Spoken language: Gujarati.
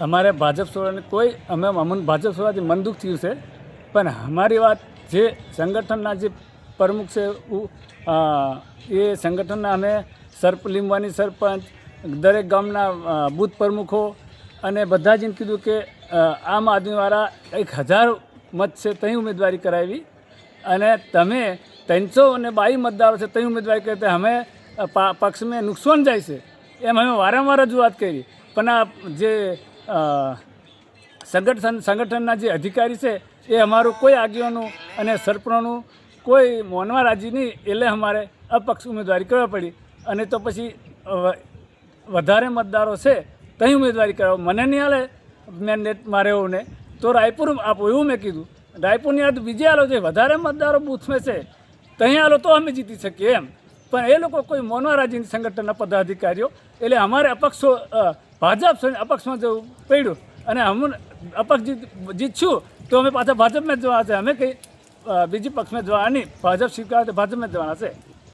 અમારે ભાજપ છોડવાની કોઈ અમને ભાજપ છોડવાથી મન દુઃખ થયું છે, પણ અમારી વાત જે સંગઠનના જે પ્રમુખ છે એ સંગઠનના અમે લીંબવાની સરપંચ, દરેક ગામના બૂથ પ્રમુખો અને બધા જ કીધું કે આમ આદમીવાળા 1000 મત છે ત્યાં ઉમેદવારી કરાવી અને તમે 322 મતદારો છે ત્યાં ઉમેદવારી કરી અમે પક્ષમાં નુકસાન જાય છે એમ અમે વારંવાર રજૂઆત કરી, પણ આ જે સંગઠનના જે અધિકારી છે એ અમારું કોઈ આગેવાનું અને સરપંચનું કોઈ માનવા રાજી નહીં, એટલે અમારે અપક્ષ ઉમેદવારી કરવા પડી. અને તો પછી વધારે મતદારો છે ત્યાં ઉમેદવારી કરાવો, મને નહીં હાલે મેન્ડેટ મારે એવું ને તો રાયપુર આપો એવું મેં કીધું. રાયપુરની યાદ બીજે હાલો છે, વધારે મતદારો બૂથમાં છે ત્યાં હાલો તો અમે જીતી શકીએ એમ, પણ એ લોકો કોઈ માનવા રાજી સંગઠનના પદાધિકારીઓ, એટલે અમારે અપક્ષો ભાજપ અપક્ષમાં જવું પડ્યું અને અમને અપક્ષ જીતશું તો અમે પાછા ભાજપમાં જ જવાના છે, અમે કંઈ બીજી પક્ષમાં જવાના નહીં, ભાજપ સ્વીકાર ભાજપમાં જ જવાના છે.